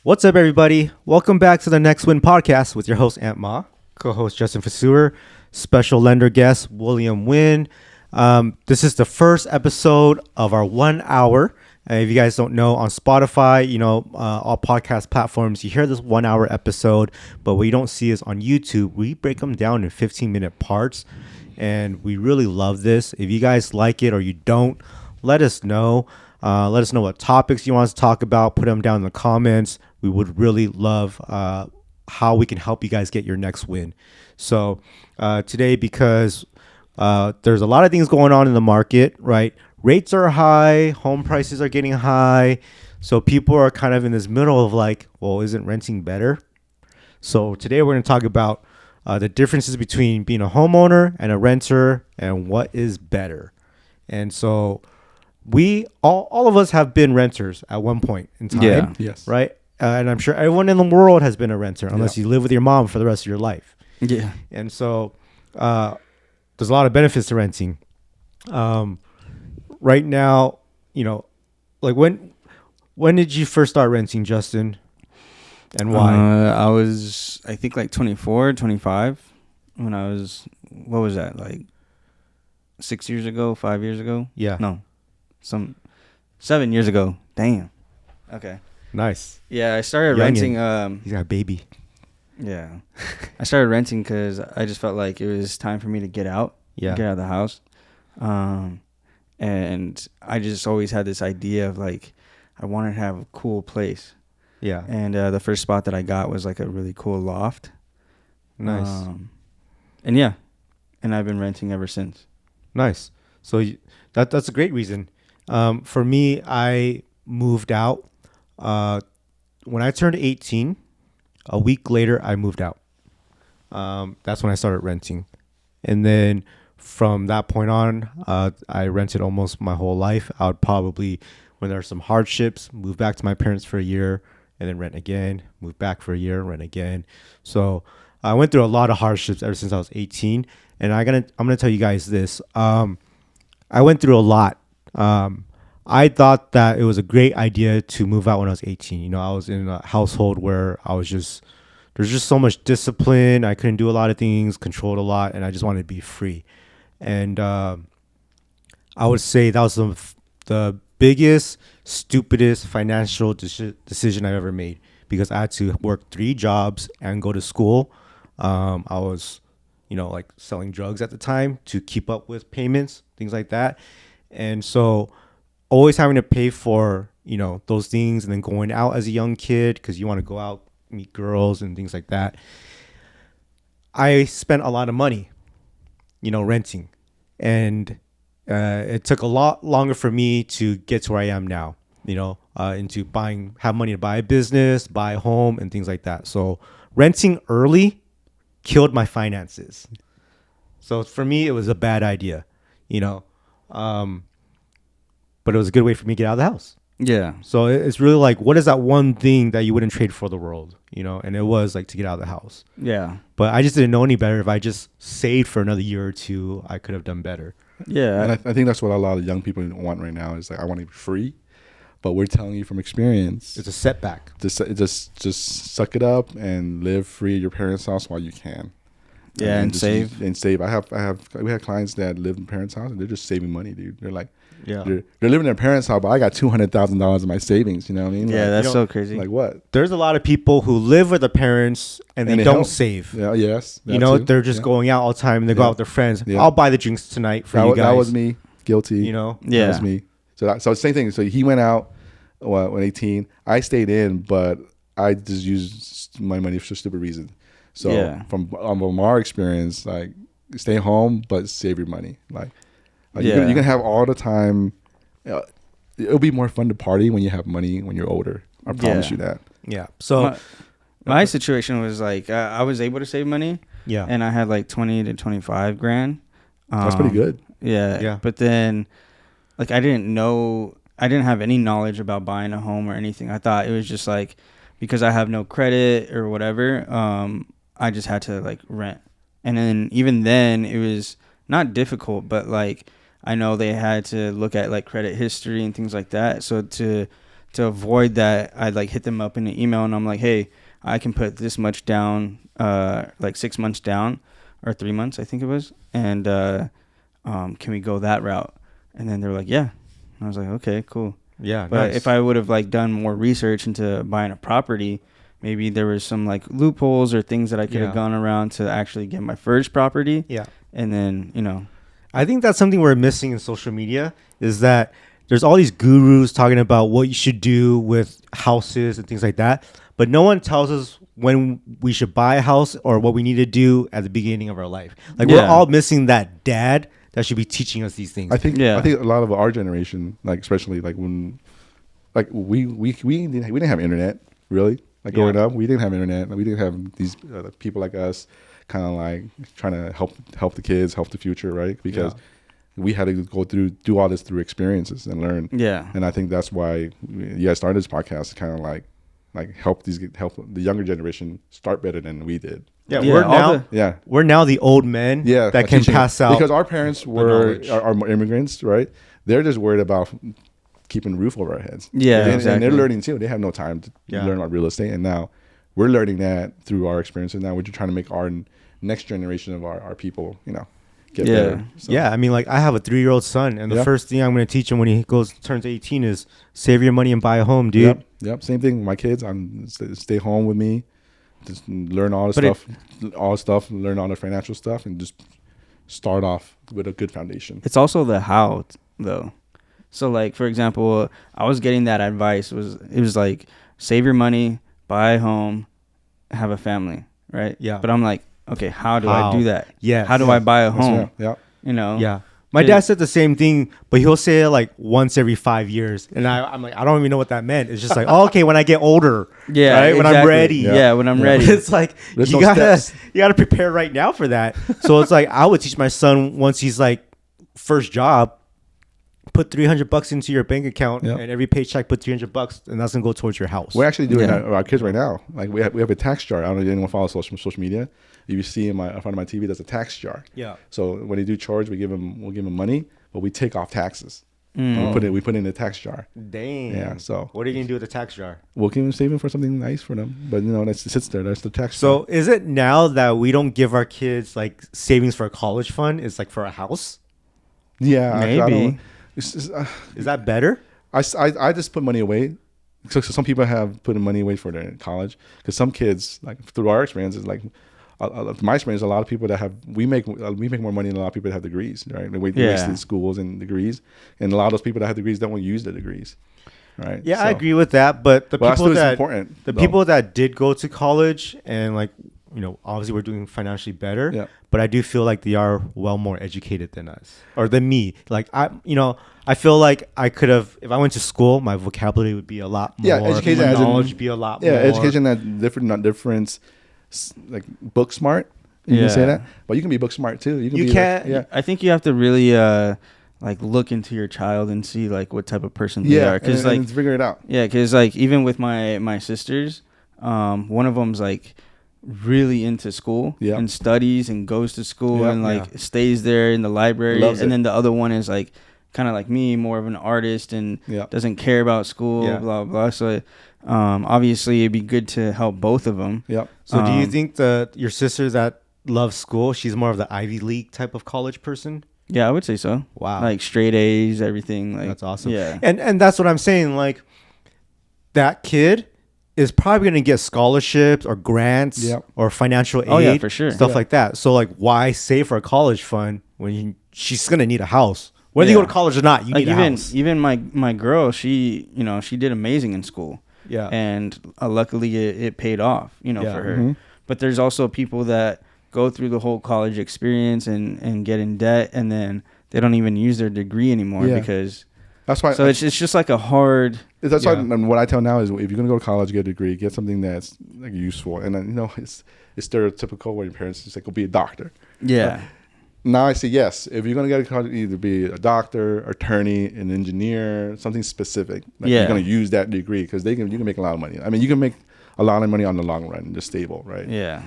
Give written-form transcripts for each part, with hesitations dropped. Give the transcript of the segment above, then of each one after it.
What's up, everybody? Welcome back to the Next Win podcast with your host, Aunt Ma, co-host Justin Vaseur, special lender guest, William Wynn. This is the first episode of our 1 hour. If you guys don't know, on Spotify, all podcast platforms, you hear this 1 hour episode, but what you don't see is on YouTube, we break them down in 15-minute parts. And we really love this. If you guys like it or you don't, let us know. Let us know what topics you want us to talk about. Put them down in the comments. We would really love how we can help you guys get your next win. So today, because there's a lot of things going on in the market, right? Rates are high. Home prices are getting high. So people are kind of in this middle of like, well, isn't renting better? So today we're going to talk about the differences between being a homeowner and a renter and what is better. And so we all of us have been renters at one point in time. Yeah. Yes. Right. And I'm sure everyone in the world has been a renter unless you live with your mom for the rest of your life. Yeah. And so there's a lot of benefits to renting. Right now, like when did you first start renting, Justin? And why? I was, I think, like 24, 25 when I was, what was that? Like 6 years ago, 5 years ago? Yeah. No. 7 years ago. Damn. Okay. Nice. Yeah, I started Youngin. renting. He's got a baby. Yeah. I started renting because I just felt like it was time for me to get out. Yeah. Get out of the house. And I just always had this idea of like, I wanted to have a cool place. Yeah. And the first spot that I got was like a really cool loft. Nice. And yeah, and I've been renting ever since. Nice. So that's a great reason. For me, I moved out. When I turned 18, a week later, I moved out. That's when I started renting. And then from that point on, I rented almost my whole life. I would probably, when there are some hardships, move back to my parents for a year and then rent again, move back for a year, rent again. So I went through a lot of hardships ever since I was 18. And I'm gonna tell you guys this. I went through a lot. I thought that it was a great idea to move out when I was 18. I was in a household where there's just so much discipline. I couldn't do a lot of things, controlled a lot, and I just wanted to be free. And I would say that was the biggest, stupidest financial decision I've ever made, because I had to work 3 jobs and go to school. I was, like selling drugs at the time to keep up with payments, things like that. And so always having to pay for, those things, and then going out as a young kid because you want to go out, meet girls and things like that. I spent a lot of money, renting. And it took a lot longer for me to get to where I am now, into have money to buy a business, buy a home and things like that. So renting early killed my finances. So for me, it was a bad idea, but it was a good way for me to get out of the house. Yeah. So it's really like, what is that one thing that you wouldn't trade for the world, and it was like to get out of the house. Yeah. But I just didn't know any better. If I just saved for another year or two, I could have done better. Yeah. And I think that's what a lot of young people want right now is like, I want to be free, but we're telling you from experience, It's a setback. just suck it up and live free at your parents' house while you can. Yeah, and save. And save. We have clients that live in parents' house and they're just saving money, dude. They're like, Yeah. they're living in their parents' house, but I got $200,000 in my savings. You know what I mean? Yeah, like, that's so crazy. like what? There's a lot of people who live with their parents and they don't help. save. Yeah, yes. that too. They're just going out all the time and they go out with their friends. Yeah. I'll buy the drinks tonight for you guys. That was me. Guilty. Yeah. That was me. So same thing. So he went out when 18. I stayed in, but I just used my money for stupid reasons. So Yeah. from our experience, like stay home, but save your money. Like Yeah. you can have all the time. It'll be more fun to party when you have money when you're older. I promise you that. Yeah. So my situation was like, I was able to save money. yeah. And I had like 20 to 25 grand. That's pretty good. Yeah. Yeah. But then, like, I didn't have any knowledge about buying a home or anything. I thought it was just like, because I have no credit or whatever, I just had to like rent. And then even then it was not difficult, but like I know they had to look at like credit history and things like that. So to to avoid that, I'd like hit them up in an email and I'm like, hey, I can put this much down, like 6 months down or 3 months, I think it was. And can we go that route? And then they're like, yeah. And I was like, okay, cool. Yeah. But Nice. if I would have like done more research into buying a property, maybe there was some like loopholes or things that I could have gone around to actually get my first property. Yeah. And then, you know. I think that's something we're missing in social media is that there's all these gurus talking about what you should do with houses and things like that. But no one tells us when we should buy a house or what we need to do at the beginning of our life. Like we're all missing that dad that should be teaching us these things. I think a lot of our generation, like especially like when, like we didn't have internet really. Like growing up, we didn't have internet. We didn't have these people like us, kind of like trying to help the kids, help the future, right? Because we had to do all this through experiences and learn. Yeah. And I think that's why I started this podcast to kind of like help the younger generation start better than we did. Yeah, we're now the old men that can pass out, because our parents are immigrants, right? They're just worried about keeping a roof over our heads. Yeah, exactly. And they're learning too. They have no time to learn about real estate, and now we're learning that through our experiences. Now we're just trying to make our next generation of our people, you know, get better. So. Yeah, I mean, like I have a 3-year-old son, and the first thing I'm going to teach him when he turns 18 is save your money and buy a home, dude. Yep. Same thing with my kids. I'm stay home with me, just learn all the stuff, learn all the financial stuff, and just start off with a good foundation. It's also the how though. So like, for example, I was getting that advice. It was like, save your money, buy a home, have a family, right? Yeah. But I'm like, okay, how do I do that? Yeah. How do I buy a home? Yeah. You know? Yeah. My dad said the same thing, but he'll say it like once every 5 years. And I'm like, I don't even know what that meant. It's just like, oh, okay, when I get older. Yeah. Right? Exactly. When I'm ready. Yeah, when I'm ready. It's like, you gotta prepare right now for that. So it's like, I would teach my son once he's like first job, put $300 into your bank account, and every paycheck put $300, and that's gonna go towards your house. We're actually doing that with our kids right now. Like we have a tax jar. I don't know if anyone follows social media. If you see in front of my TV, there's a tax jar. Yeah. So when they do chores, we'll give them money, but we take off taxes. We put it in the tax jar. Dang. Yeah. So what are you gonna do with the tax jar? We'll keep them saving for something nice for them. But that sits there. That's the tax jar. So is it now that we don't give our kids like savings for a college fund? It's like for a house. Yeah. Maybe. Is that better? I just put money away. So some people have put money away for their college, because some kids, like through our experiences, like my experience, a lot of people that we make more money than a lot of people that have degrees, right? They wasted schools and degrees, and a lot of those people that have degrees don't want to use the degrees, right? Yeah, so I agree with that. But people that did go to college and like, obviously we're doing financially better. Yeah. But I do feel like they are well more educated than us or than me. Like I feel like I could have, if I went to school, my vocabulary would be a lot more. Yeah, education my knowledge would be a lot more. Yeah, education that difference, like book smart. You can say that, but you can be book smart too. You can. I think you have to really like look into your child and see like what type of person they are. Because like figure it out. Yeah, because like even with my sisters, one of them's like really into school and studies and goes to school and like stays there in the library. Loves and then the other one is like kind of like me, more of an artist and doesn't care about school, blah blah. So obviously it'd be good to help both of them. Yep. So do you think your sister that loves school, she's more of the Ivy League type of college person? Yeah, I would say so. Wow. Like straight A's, everything. Like, that's awesome. Yeah. And that's what I'm saying. Like that kid is probably going to get scholarships or grants or financial aid. For sure. Stuff like that. So like, why save for a college fund when she's going to need a house? Whether you go to college or not, you need a house. Even my girl, she did amazing in school. Yeah. And luckily it paid off, for her. Mm-hmm. But there's also people that go through the whole college experience and get in debt, and then they don't even use their degree anymore because... That's why. So it's just like a hard. That's why. And what I tell now is, if you're gonna go to college, get a degree, get something that's like useful. And then it's stereotypical where your parents just say, "Go be a doctor." Yeah. Now I say yes. If you're gonna go to college, either be a doctor, attorney, an engineer, something specific. Like you're gonna use that degree because you can make a lot of money. I mean, you can make a lot of money on the long run, just stable, right? Yeah.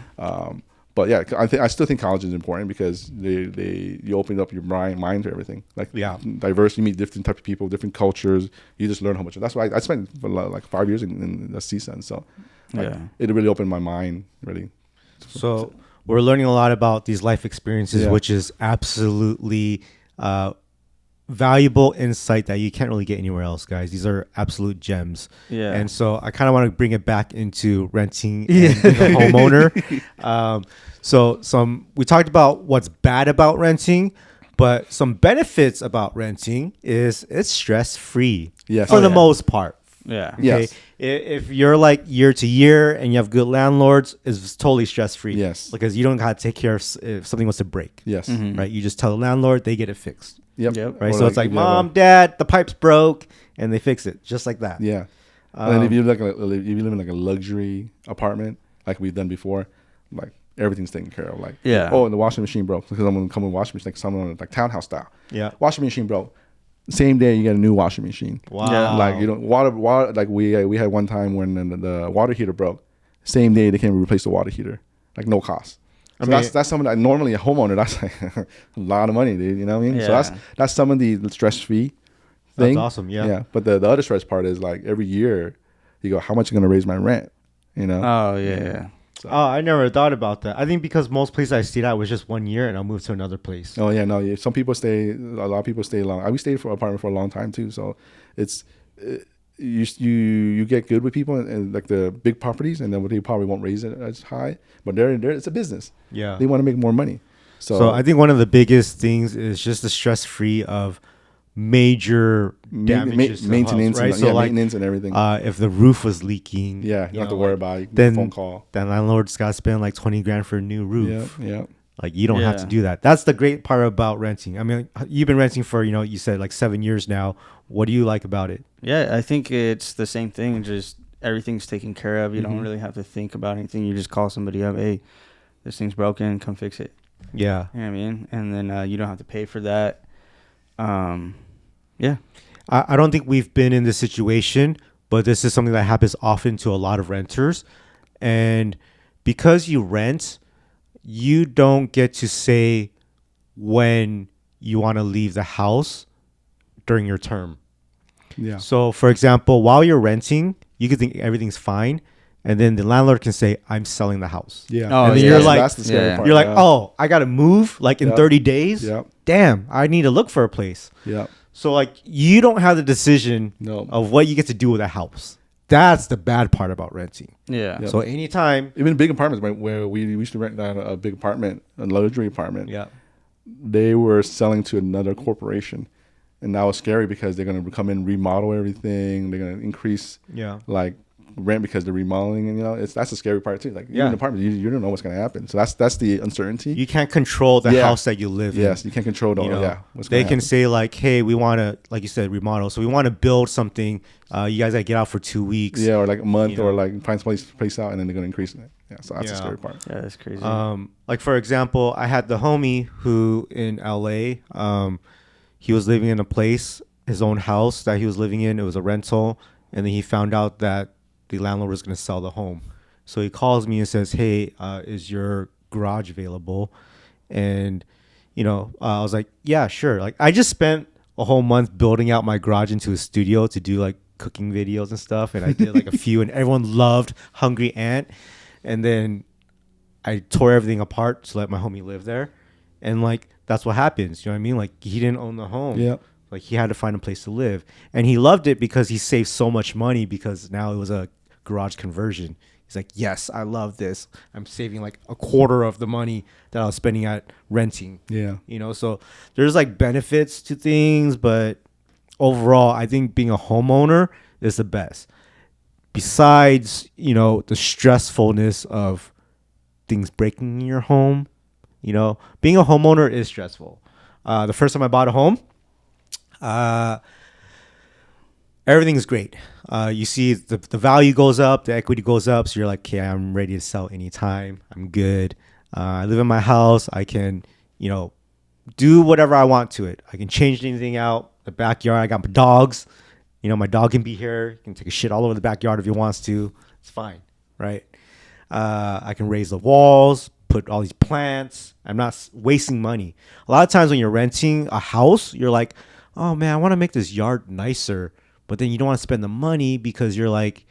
But yeah, I still think college is important because you open up your mind to everything. Like diverse, you meet different types of people, different cultures. You just learn how much. That's why I spent like 5 years in the CSUN. So it really opened my mind really. So we're learning a lot about these life experiences, which is absolutely valuable insight that you can't really get anywhere else, guys. These are absolute gems. Yeah. And so I kind of want to bring it back into renting and being a homeowner. So we talked about what's bad about renting, but some benefits about renting is it's stress free for the most part. Yeah. Okay. Yes. If you're like year to year and you have good landlords, it's totally stress free. Yes. Because you don't got to take care of if something was to break. Yes. Right. You just tell the landlord, they get it fixed. Yep. Right. So it's like, Mom, Dad, the pipe's broke, and they fix it just like that. Yeah. And then if you live in like a luxury apartment, like we've done before, like everything's taken care of. Like, and the washing machine broke because I'm gonna come with washing machine, like someone like townhouse style. Yeah. Washing machine broke. Same day you get a new washing machine. Wow. Yeah. Like water. Like we had one time when the water heater broke. Same day they came and replace the water heater, like no cost. So that's something that normally a homeowner, that's like a lot of money, dude. You know what I mean? Yeah. So that's some of the stress free thing. That's awesome. Yeah. Yeah. But the other stress part is like every year you go, how much is going to raise my rent? You know? Oh yeah. So. Oh, I never thought about that. I think because most places I stayed at was just 1 year and I'll move to another place. Oh yeah, no. Some people stay. A lot of people stay long. We stayed for an apartment for a long time too. So it's you get good with people and like the big properties, and then they probably won't raise it as high. But they're it's a business. Yeah, they want to make more money. So I think one of the biggest things is just the stress free of major damages, maintenance, right? And, so like maintenance and everything. If the roof was leaking, you don't have to worry about it. Then phone call. Then landlord's got to spend like $20,000 for a new roof. Yeah. Like you don't have to do that. That's the great part about renting. I mean, you've been renting for you said like 7 years now. What do you like about it? Yeah, I think it's the same thing. Just everything's taken care of. You don't really have to think about anything. You just call somebody up. Hey, this thing's broken. Come fix it. Yeah. You know what I mean? And then you don't have to pay for that. Yeah. I don't think we've been in this situation, but this is something that happens often to a lot of renters. And because you rent, you don't get to say when you want to leave the house during your term. Yeah. So, for example, while you're renting, you can think everything's fine. And then the landlord can say, I'm selling the house. Yeah. Oh, and then you're like, that's the scary part. You're like, oh, I got to move like in 30 days. Yep. Damn, I need to look for a place. Yeah. So like you don't have the decision of what you get to do with a house. That's the bad part about renting. Yeah. Yep. So anytime, even big apartments, right, where we used to rent a big apartment, a luxury apartment. Yeah. They were selling to another corporation, and that was scary because they're gonna come in, remodel everything. They're gonna increase like rent because they're remodeling, and that's the scary part too. Like you're in an apartment, you don't know what's gonna happen. So that's the uncertainty. You can't control the house that you live in. Yes, you can't control what's they gonna can happen. say like, hey, we want to, like you said, remodel. So we want to build something. You guys gotta get out for 2 weeks. Yeah, or like a month, or like find some place out, and then they're gonna increase it. Yeah, so that's the scary part. Yeah, that's crazy. Like for example, I had the homie who in LA, he was living in a place, his own house that he was living in. It was a rental, and then he found out that the landlord was going to sell the home. So he calls me and says, hey, is your garage available? And, I was like, yeah, sure. Like I just spent a whole month building out my garage into a studio to do like cooking videos and stuff. And I did like a few, and everyone loved Hungry Ant. And then I tore everything apart to let my homie live there. And like, that's what happens. You know what I mean? Like he didn't own the home. Yeah. Like he had to find a place to live, and he loved it because he saved so much money because now it was a garage conversion. He's like, yes, I love this. I'm saving like a quarter of the money that I was spending at renting. Yeah. So there's like benefits to things, but overall, I think being a homeowner is the best. Besides, the stressfulness of things breaking in your home, being a homeowner is stressful. The first time I bought a home, everything's great. You see the value goes up, the equity goes up. So you're like, okay, I'm ready to sell anytime. I'm good. I live in my house. I can, do whatever I want to it. I can change anything out. The backyard, I got my dogs. My dog can be here. He can take a shit all over the backyard if he wants to. It's fine, right? I can raise the walls, put all these plants. I'm not wasting money. A lot of times when you're renting a house, you're like, oh man, I want to make this yard nicer, but then you don't want to spend the money because you're like,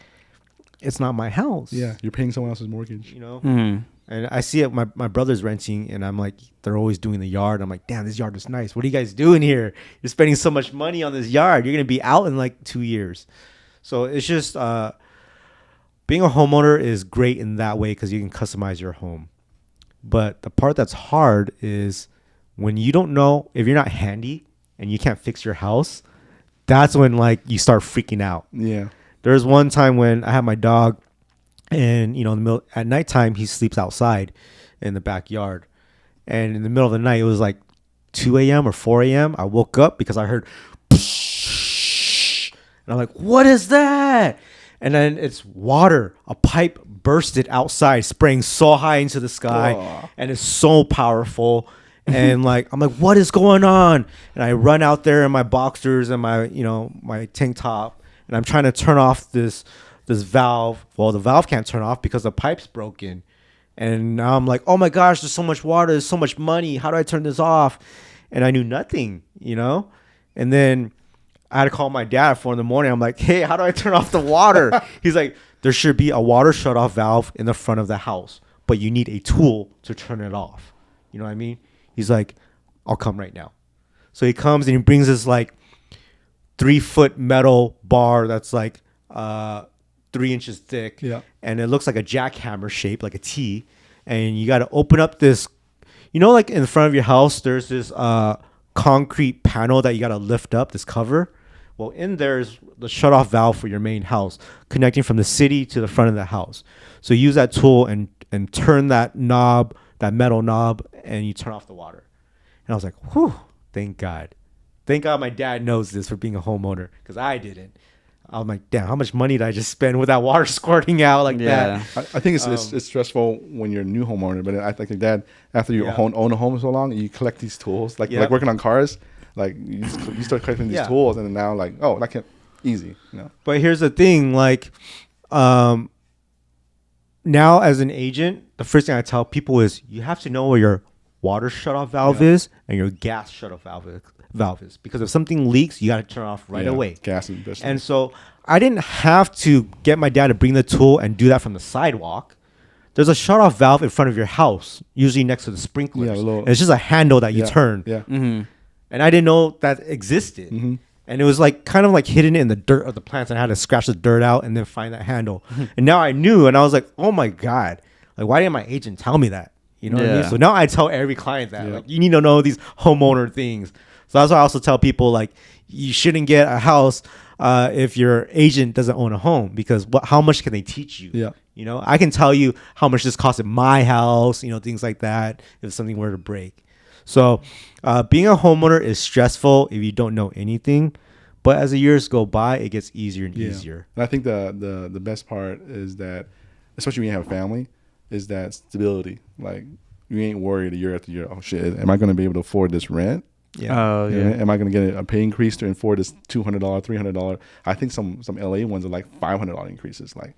it's not my house. Yeah, you're paying someone else's mortgage. You know. Mm-hmm. And I see it. My brother's renting, and I'm like, they're always doing the yard. I'm like, damn, this yard is nice. What are you guys doing here? You're spending so much money on this yard. You're gonna be out in like 2 years. So it's just being a homeowner is great in that way because you can customize your home. But the part that's hard is when you don't know, if you're not handy and you can't fix your house. That's when like you start freaking out. Yeah. There's one time when I had my dog. And, in the middle, at nighttime, he sleeps outside in the backyard. And in the middle of the night, it was like 2 a.m. or 4 a.m. I woke up because I heard, psh, and I'm like, what is that? And then it's water. A pipe bursted outside, spraying so high into the sky. Oh. And it's so powerful. And like, I'm like, what is going on? And I run out there in my boxers and my, my tank top. And I'm trying to turn off this valve. Well, the valve can't turn off because the pipe's broken. And now I'm like, oh my gosh, there's so much water, there's so much money. How do I turn this off? And I knew nothing, And then I had to call my dad at 4 a.m. I'm like, hey, how do I turn off the water? He's like, there should be a water shut-off valve in the front of the house, but you need a tool to turn it off. You know what I mean? He's like, I'll come right now. So he comes and he brings this like 3-foot metal bar that's like 3 inches thick, yeah, and it looks like a jackhammer shape, like a T. And you got to open up this, like in front of your house, there's this concrete panel that you got to lift up, this cover. Well, in there is the shutoff valve for your main house, connecting from the city to the front of the house. So you use that tool and turn that knob, that metal knob, and you turn off the water. And I was like, whew, thank God. Thank God my dad knows this for being a homeowner, because I didn't. I'm like, damn, how much money did I just spend with that water squirting out like that? I think it's stressful when you're a new homeowner, but I think that after you own a home so long, you collect these tools, like working on cars, like you start collecting these tools, and then now like, oh, that can't easy, But here's the thing, like, now as an agent, the first thing I tell people is you have to know where your water shutoff valve is and your gas shutoff valve is, because if something leaks, you got to turn off right away. Gas is best. And so I didn't have to get my dad to bring the tool and do that from the sidewalk. There's a shutoff valve in front of your house, usually next to the sprinklers. And it's just a handle that you turn. Yeah. Mm-hmm. And I didn't know that existed. Mm-hmm. And it was like kind of like hidden in the dirt of the plants, and I had to scratch the dirt out and then find that handle. And now I knew, and I was like, oh my God, like, why didn't my agent tell me that? You know what I mean? So now I tell every client that, like, you need to know these homeowner things. So that's why I also tell people, like, you shouldn't get a house if your agent doesn't own a home, because how much can they teach you? Yeah. I can tell you how much this costs in my house, things like that, if something were to break. So being a homeowner is stressful if you don't know anything, but as the years go by, it gets easier and easier. And I think the best part is that, especially when you have a family, is that stability. Like, you ain't worried year after year, oh shit, am I going to be able to afford this rent? Yeah. Oh, yeah. Am I going to get a pay increase to afford this $200, $300? I think some LA ones are like $500 increases, like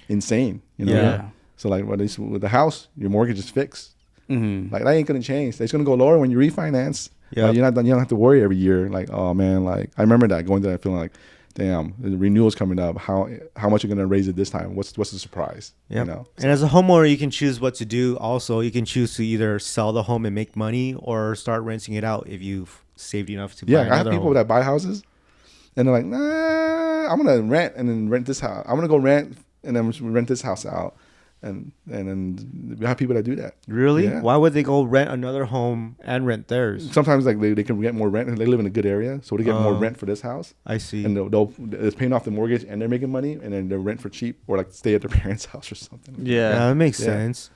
insane. Yeah. So like with the house, your mortgage is fixed. Mm-hmm. Like, that ain't going to change. It's going to go lower when you refinance. Yeah. You don't have to worry every year. Like, oh man, like I remember that, going through that feeling like, damn, the renewal's coming up. How much are you going to raise it this time? What's the surprise? Yeah. And as a homeowner, you can choose what to do. Also, you can choose to either sell the home and make money, or start renting it out if you've saved enough to buy another I have people home. that buy houses, and they're like, nah, I'm gonna rent and then rent this house. I'm gonna go rent and then rent this house out, and then we have people that do that. Really? Yeah. Why would they go rent another home and rent theirs? Sometimes like they can get more rent, and they live in a good area, so they get more rent for this house. I see. And it's paying off the mortgage, and they're making money, and then they rent for cheap, or like stay at their parents' house or something. Yeah, that makes sense.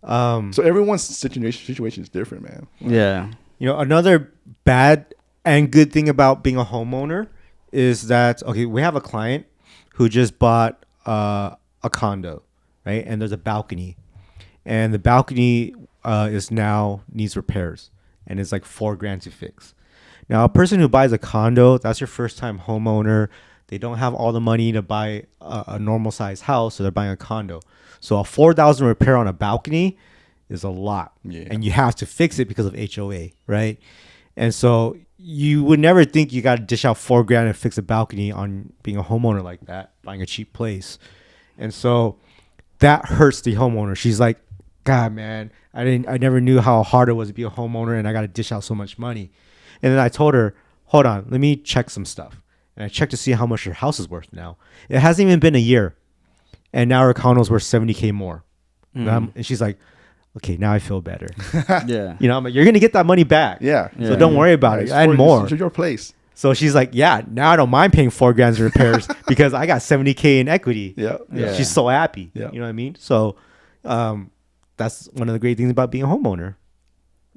So everyone's situation is different, man. Yeah. Another bad and good thing about being a homeowner is that, okay, we have a client who just bought a condo, right? And there's a balcony, and the balcony needs repairs, and it's like $4,000 to fix. Now, a person who buys a condo, that's your first time homeowner. They don't have all the money to buy a normal size house, so they're buying a condo. So a $4,000 repair on a balcony is a lot. Yeah. And you have to fix it because of HOA, right? And so you would never think you got to dish out $4,000 and fix a balcony on being a homeowner like that, buying a cheap place. And so that hurts the homeowner. She's like, God, man, I never knew how hard it was to be a homeowner, and I got to dish out so much money. And then I told her, hold on, let me check some stuff. And I checked to see how much her house is worth now. It hasn't even been a year, and now her condo's worth $70,000 more. And she's like, okay, now I feel better. Yeah. You know, I'm like, you're gonna get that money back. Yeah. So don't worry about it. And more. It's your place. So she's like, yeah, now I don't mind paying $4,000 in repairs because I got $70,000 in equity. Yeah. Yeah. She's so happy. Yeah. You know what I mean? So that's one of the great things about being a homeowner.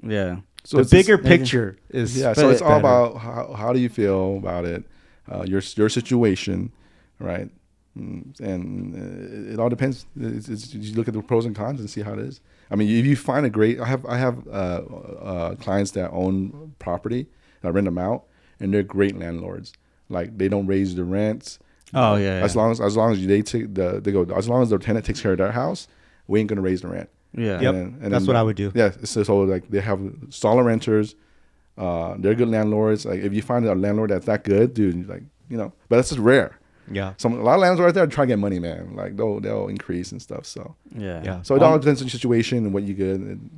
Yeah. So The it's bigger just- picture is so it's all better. about how do you feel about it, your situation, right? And it all depends. You look at the pros and cons and see how it is. I mean, if you find a great, I have clients that own property, I rent them out, and they're great landlords. Like they don't raise the rents. Oh yeah. As long as they take they go, as long as the tenant takes care of their house, we ain't gonna raise the rent. Yeah. Yep. And That's then- what I would do. Yeah, so like they have solid renters, they're good landlords. Like if you find a landlord that's that good, dude, like but that's just rare. Yeah. A lot of landlords out there try to get money, man. Like they'll increase and stuff. So Yeah. Yeah. it all depends on your situation and what you get, and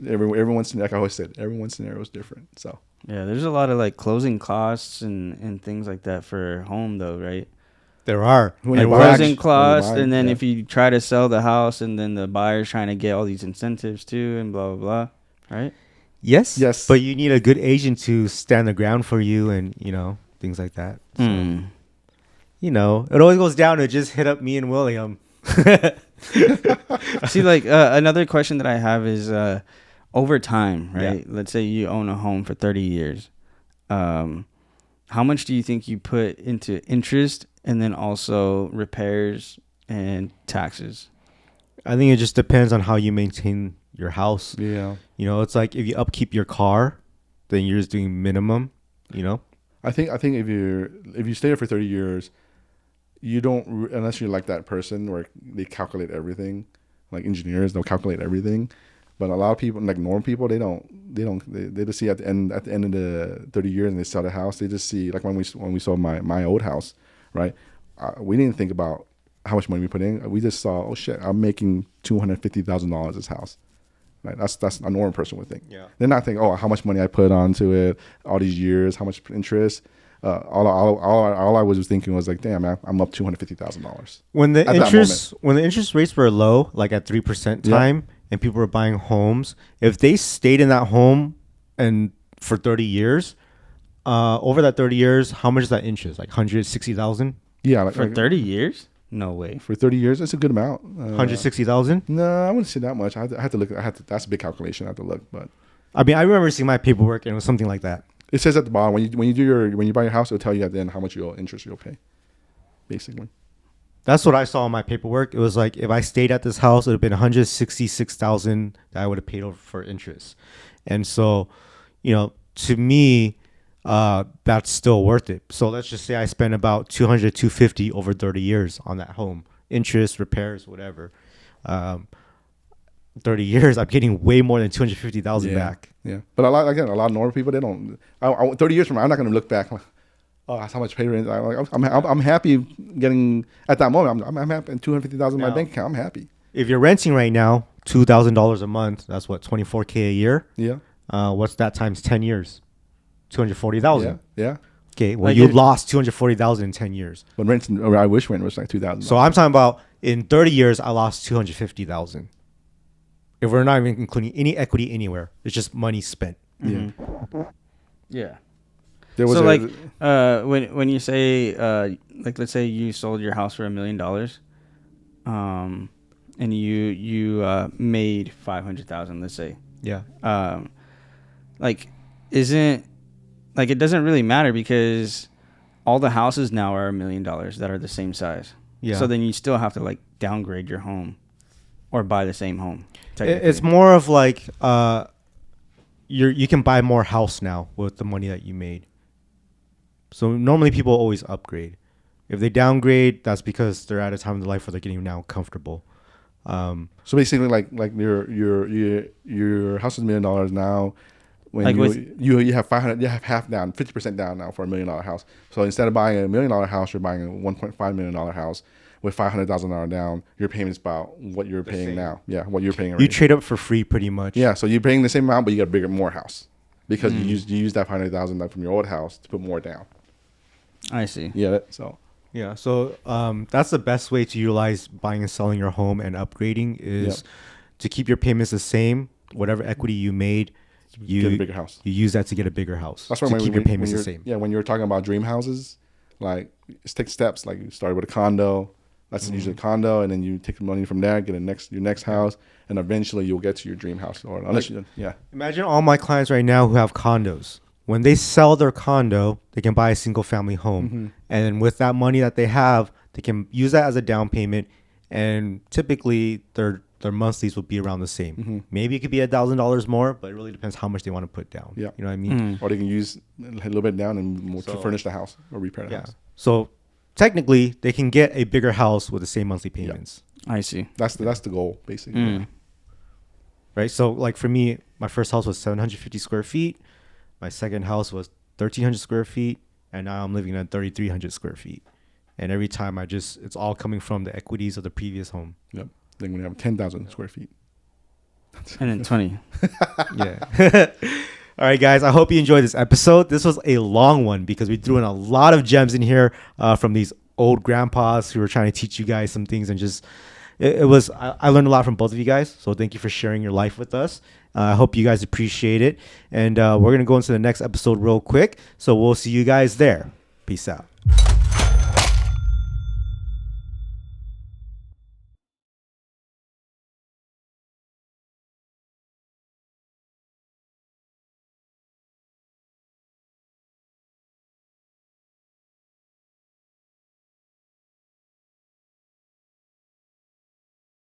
everyone's, like I always said, everyone's scenario is different. So Yeah. There's a lot of like closing costs and things like that for home though, right? There are. When And you we're buy- actually- Closing costs, buying, and then yeah. if you try to sell the house, and then the buyer's trying to get all these incentives too, and blah blah blah, right? yes. Yes. But you need a good agent to stand the ground for you and, things like that. So, it always goes down to just hit up me and William. See, like another question that I have is over time, right? Yeah. Let's say you own a home for 30 years. How much do you think you put into interest and then also repairs and taxes? I think it just depends on how you maintain your house. yeah, It's like if you upkeep your car, then you're just doing minimum, I think if you stay there for 30 years, you don't unless you're like that person where they calculate everything, like engineers, they'll calculate everything. But a lot of people, like normal people, they just see at the end of the 30 years and they sell the house, they just see, like when we sold my old house, right? We didn't think about how much money we put in. We just saw, oh shit, I'm making $250,000 this house. Right? That's a normal person would think. Yeah. They're not thinking, oh, how much money I put onto it, all these years, how much interest. All I was thinking was like, damn, man, I'm up $250,000. When the At that interest rates were low, like at 3% time, and people were buying homes, if they stayed in that home and for 30 years, over that 30 years, how much is that interest? Like 160,000? Yeah, like, For 30 years? No way. for 30 years, that's a good amount. 160,000? No, I wouldn't say that much. I had to look. That's a big calculation. I have to look, but I mean, I remember seeing my paperwork and it was something like that. it says at the bottom when you buy your house, it'll tell you at the end how much interest you'll pay, basically. That's what I saw in my paperwork. It was like if I stayed at this house, it would have been 166,000 that I would have paid over for interest. And so, to me, that's still worth it. So let's just say I spent about 200, 250 over 30 years on that home, interest, repairs, whatever. 30 years, I'm getting way more than 250,000 back. Yeah, but a lot of normal people, they don't. 30 years from now, I'm not going to look back. Like, oh, that's how much pay rent. I'm happy getting at that moment. I'm happy. $250,000 in my Now- bank account. I'm happy. If you're renting right now, $2,000 a month, that's what, $24,000 a year? Yeah, What's that times 10 years? 240,000. yeah. Okay, well, Like you it- lost 240,000 in 10 years. But I wish rent was like $2,000. So I'm talking about in 30 years, I lost 250,000. If we're not even including any equity anywhere, it's just money spent. yeah, Yeah. there was So a, like when you say like let's say you sold your house for $1 million, and you made 500,000, let's say, Yeah. like isn't like it doesn't really matter because all the houses now are $1 million that are the same size. Yeah. So then you still have to like downgrade your home or buy the same home. It's more of like you can buy more house now with the money that you made. So normally people always upgrade. If they downgrade, that's because they're at a time in their life where they're getting now comfortable. So basically, like your house is $1 million now. When Like you have 500, you have half down, 50% down now for $1 million house. So instead of buying a $1 million house, you're buying a $1.5 million house with $500,000 down. Your payment's about what you're paying now. Yeah, what you're paying. You trade up for free, pretty much. Yeah, so you're paying the same amount, but you got a bigger, more house because you use that 500,000 from your old house to put more down. I see. Yeah, So that's the best way to utilize buying and selling your home and upgrading is to keep your payments the same. Whatever equity you made, you get a bigger house. You use that to get a bigger house. That's why to keep your payments the same. Yeah, when you're talking about dream houses, like just take steps. Like you start with a condo. That's usually a condo, and then you take the money from there, get your next house, and eventually you'll get to your dream house. Or unless Imagine all my clients right now who have condos. When they sell their condo, they can buy a single family home, and with that money that they have, they can use that as a down payment, and typically their monthlies will be around the same. Maybe it could be $1,000 more, but it really depends how much they want to put down. Yeah. You know what I mean? Or they can use a little bit down and to furnish the house or repair the house. So technically, they can get a bigger house with the same monthly payments. I see. That's the goal, basically. Right? So like for me, my first house was 750 square feet. My second house was 1,300 square feet. And now I'm living in 3,300 square feet. And every time it's all coming from the equities of the previous home. Yep. Then we have 10,000 square feet. And then 20. Yeah. All right, guys. I hope you enjoyed this episode. This was a long one because we threw in a lot of gems in here from these old grandpas who were trying to teach you guys some things. And just, I learned a lot from both of you guys. So thank you for sharing your life with us. I hope you guys appreciate it. And we're going to go into the next episode real quick. So we'll see you guys there. Peace out.